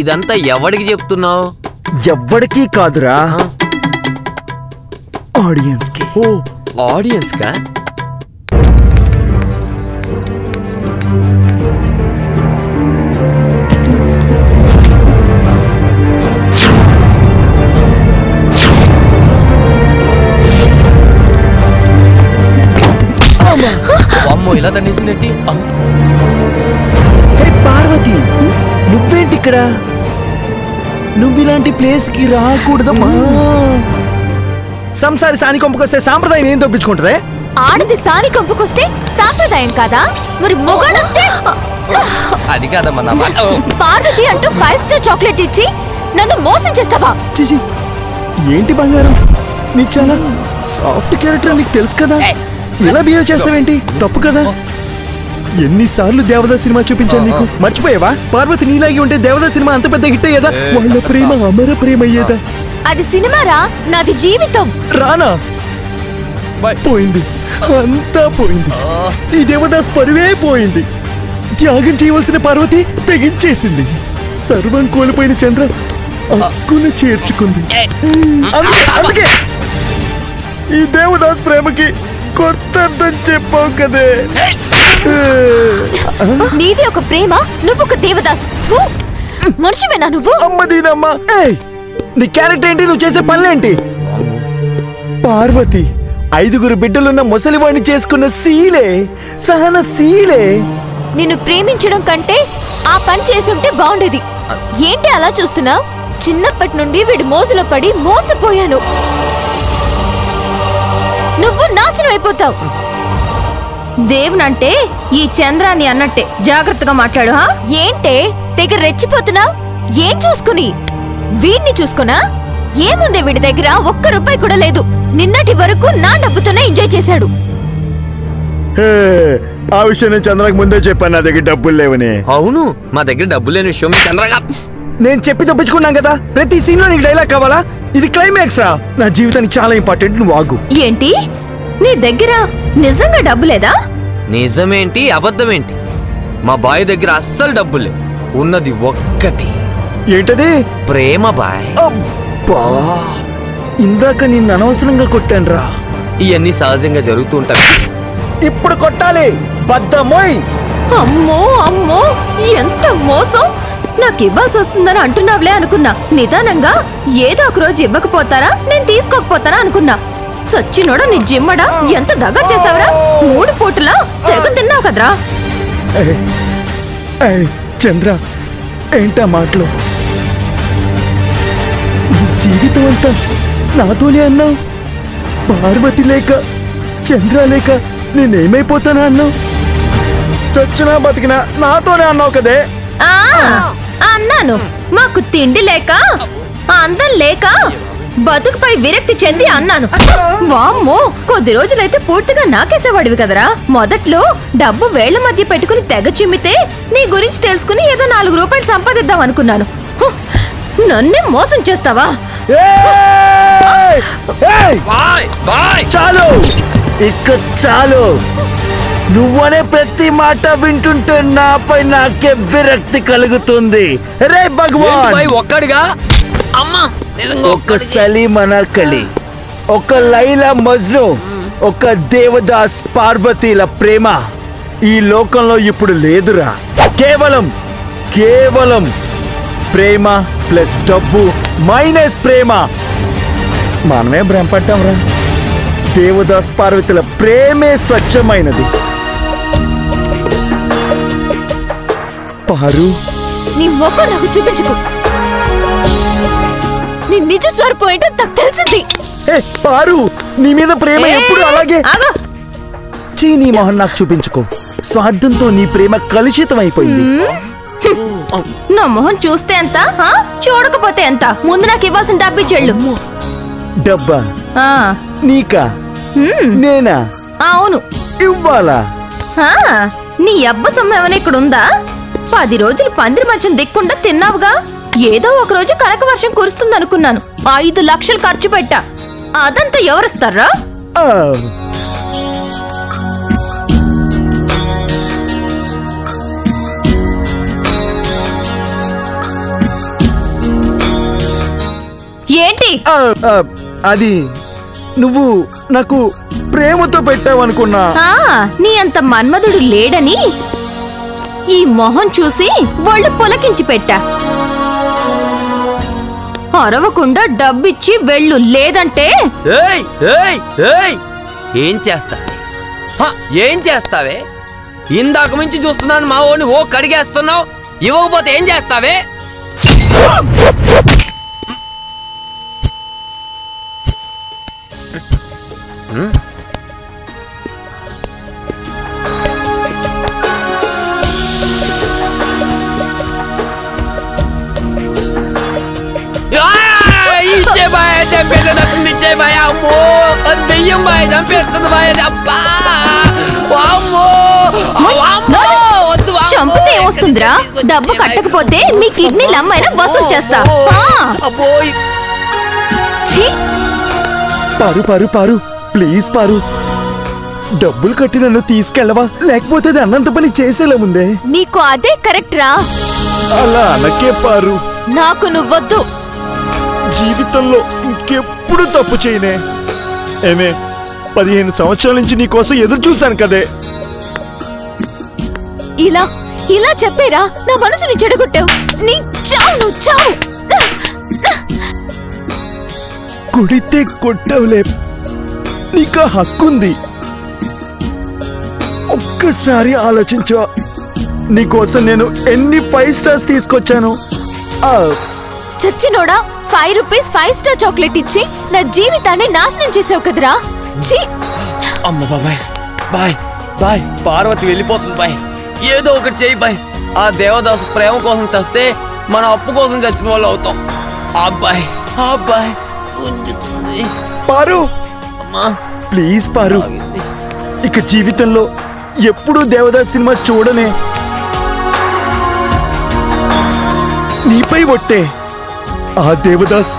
ఇదంతా ఎవడికి చెప్తున్నావు? ఎవ్వడికి కాదురా, ఆడియన్స్ కి. ఓ ఆడియన్స్ కా? అమ్మో ఇలా తన్నేసిందేంటి? పార్వతి నువ్వేంటి ఇక్కడ? నువ్వు ఇలాంటి ప్లేస్ కి రాకూడదమ్మా. సంసారి సాని కొంపుకొస్తే సాంప్రదాయం ఏం తప్పించుకుంటదే? ఆడది సాని కొంపుకొస్తే సాంప్రదాయం కాదా? మరి మొగాడొస్తే? అది కాదమ్మా. పార్వతి అంటూ 5 స్టార్ చాక్లెట్ ఇచ్చి నన్ను మోసం చేస్తావా? చిచి ఏంటి బంగారం, నీకు చాలా సాఫ్ట్ క్యారెక్టర్ నీకు తెలుసు కదా, ఇలా బిహేవ్ చేస్తావేంటి? తప్పు కదా. ఎన్నిసార్లు దేవదాస్ సినిమా చూపించాను నీకు, మర్చిపోయావా? పార్వతి నీలాగి ఉంటే దేవదాస్ సినిమా అంత పెద్ద హిట్ అయ్యేదా? వాళ్ళ ప్రేమ అమర ప్రేమ అయ్యేదా? అది సినిమారా, నాది జీవితం. రానా పోయింది, అంతా పోయింది. ఈ దేవదాస్ పరువే పోయింది. త్యాగం చేయవలసిన పార్వతి తెగించేసింది. సర్వం కోల్పోయిన చంద్ర అక్కును చేర్చుకుంది. అందుకే ఈ దేవదాస్ ప్రేమకి కొత్త అర్థం చెప్పావు కదే. నీది ఒక ప్రేమ, నువ్వు ఒక దేవదాస్. మనిషివేనా నువ్వు? అమ్మదీనమ్మా, నీ క్యారెక్టర్ ఏంటి, నువ్వు చేసే పనులేంటి? పార్వతి 5 బిడ్డలున్న ముసలివాణ్ణి చేసుకున్న శీలే, సహన శీలే. నిన్ను ప్రేమించడం కంటే ఆ పని చేసుంటే బాగుండేది. ఏంటి అలా చూస్తున్నావు? చిన్నప్పటి నుండి వీడి మోసలో పడి మోసపోయాను. నువ్వు నాశనం అయిపోతావు. దేవునంటే ఈ చంద్రాన్ని అన్నట్టే, జాగ్రత్తగా మాట్లాడు. ఏంటే తెగ రెచ్చిపోతున్నావు? ఏం చూసుకుని? వీడిని చూసుకున్నా? ఏముంది వీడి దగ్గర? 1 రూపాయి కూడా లేదు. నిన్నటి వరకు నా డబ్బుతోనే ఎంజాయ్ చేశాడు. ఆ విషయం నేను చంద్రకి ముందే చెప్పాను, నా దగ్గర డబ్బులు లేవని. అవును, మా దగ్గర డబ్బులు లేని విషయం చంద్రగా నేను చెప్పి తప్పించుకున్నాం కదా. ప్రతి సీన్ లో నీకు డైలాగ్ కావాలా? ఇది క్లైమాక్స్ రా. నా జీవితానికి చాలా ఇంపార్టెంట్, నువ్వు ఆగు. ఏంటి నీ దగ్గర నిజంగా డబ్బు లేదా? నిజమేంటి అబద్ధమేంటి? మా బాయ్ దగ్గర అస్సలు డబ్బులు లేవు. ఉన్నది ఒక్కటి. ఏంటది? ప్రేమ బాయ్. అబ్బా, ఇందాక నిన్ను అనవసరంగా కొట్టాను రా. ఇవన్నీ సహజంగా జరుగుతూ ఉంటాయి. ఇప్పుడు కొట్టాలి, బద్దమోయ్. అమ్మో అమ్మో, ఎంత మోసం! నాకు ఇవ్వాల్సి వస్తుందని అంటున్నావులే అనుకున్నా. నిదానంగా ఏదో ఒక రోజు ఇవ్వకపోతారా, నేను తీసుకోకపోతానా అనుకున్నా. సచ్చినోడా నీ జిమ్మడా, ఎంత దగా చేసావురా! 3 పూటలా తెగ తిన్నావు కదరా. చంద్ర ఏంటా మాటలు? జీవితం అంతా నాతోనే అన్నావు. పార్వతి లేక చంద్ర లేక నేనేమైపోతానా అన్నావు. చచ్చినా బతికినా నాతోనే అన్నావు కదే. అన్నాను. మాకు తిండి లేక, అందం లేక, బతుకుపై విరక్తి చెంది అన్నాను. వామ్మో, కొద్ది రోజులైతే పూర్తిగా నాకేసేవాడివి కదరా. మొదట్లో డబ్బు వేళ్ల మధ్య పెట్టుకుని తెగ చిమ్మితే నీ గురించి తెలుసుకుని ఏదో 4 రూపాయలు సంపాదిద్దాం అనుకున్నాను. నన్నే మోసం చేస్తావా? చాలు, ఇక చాలు. నువ్వనే ప్రతి మాట వింటుంటే నాపై నాకే విరక్తి కలుగుతుంది. రే భగవాన్, ఒక్కడిగా అమ్మా, ఒక సలీం అనార్కలి, ఒక లైలా మజ్ను, ఒక దేవదాస్ పార్వతీల ప్రేమ ఈ లోకంలో ఇప్పుడు లేదురా. కేవలం ప్రేమ ప్లస్ డబ్బు మైనస్ ప్రేమ. మనమే భ్రమపడ్డాం రా. దేవదాస్ పార్వతీల ప్రేమే స్వచ్ఛమైనది. పారు, నీ ముఖం నాకు చూపించుకో. నీ నిజ స్వరూపం ఏంటో నాకు తెలిసింది. పారు, నీ మీద ప్రేమ ఎప్పుడు అలాగే. నీ మొహం నాకు చూపించుకో. స్వార్థంతో నీ ప్రేమ కలుషితం అయిపోయింది. నా మొహం చూస్తే ఎంత, చూడకపోతే ఎంత? ముందు నాకు ఇవ్వాల్సిన డబ్బు చెల్లు. డబ్బా? నీకా? నేనా? అవును, ఇవ్వాలా? నీ అబ్బ సొమ్ము ఏమైనా ఇక్కడ ఉందా? 10 రోజులు పందిరి మంచం దిక్కుండా తిన్నావుగా. ఏదో ఒక రోజు కనక వర్షం కురుస్తుందనుకున్నాను. 5 లక్షలు ఖర్చు పెట్టా. అదంతా ఎవరిస్తారా? ఆ, ఆ, అది నువ్వు నాకు ప్రేమతో పెట్టావనుకున్నా. నీ అంత మన్మధుడు లేడని ఈ మొహం చూసి వాళ్ళు పొలకించి పెట్టా. అరవకుండా డబ్బిచ్చి వెళ్ళు, లేదంటే ఏయ్ ఏయ్ ఏయ్ ఏం చేస్తావే? ఏం చేస్తావే? ఇందాక మించి చూస్తున్నాను మా ఓని ఓ కడిగేస్తున్నావు. ఇవ్వకపోతే ఏం చేస్తావే? ఇచ్చే బాయ్ చంపేసేటట్టుంది. ఇచ్చే బాయ్ అమ్మో దెయ్యం బాయ్ చంపేస్తుంది బాయ్. అబ్బా అమ్మో వద్దు. చంపితే ఏమొస్తుందిరా? డబ్బు కట్టకపోతే మీ కిడ్నీలు అమ్మైనా వసూలు చేస్తా. పారు పారు పారు ప్లీజ్ పారు, డబ్బులు కట్టి నన్ను తీసుకెళ్ళవా? లేకపోతే అది అన్నంత పని చేసేలా ముందే. నీకు అదే కరెక్ట్ రా. అలా అనకే పారు. నాకు నువ్వొద్దు. జీవితంలో ఇంకెప్పుడు తప్పు చేయనే. ఏమే 15 సంవత్సరాల నుంచి నీ కోసం ఎదురు చూశాను కదే. ఇలా ఇలా చెప్పేరా నా మనసుని చెడగొట్టావు. నీ చావు, నువ్వు చావు. కొడితే కొట్టవులే, నీకు హక్కుంది. ఒక్కసారి ఆలోచించు, నీకోసం నేను ఎన్ని 5 స్టార్స్ తీసుకొచ్చాను. చచ్చినోడా 5 రూపీస్ 5 స్టార్ చాక్లెట్ ఇచ్చి నా జీవితాన్ని నాశనం చేసావు కదరా. అమ్మ బాబాయ్ బాయ్ బాయ్. పార్వతి వెళ్ళిపోతుంది బాయ్. ఏదో ఒకటి చెయ్యి బాయ్. ఆ దేవదాసు ప్రేమ కోసం చస్తే మన అప్పు కోసం చచ్చిన వాళ్ళు అవుతాం. అబ్బాయి అబ్బాయి పారు అమ్మా ప్లీజ్ పారు, ఇక జీవితంలో ఎప్పుడూ దేవదాస్ సినిమా చూడనే. నీపై ఒట్టే, ఆ దేవదాస్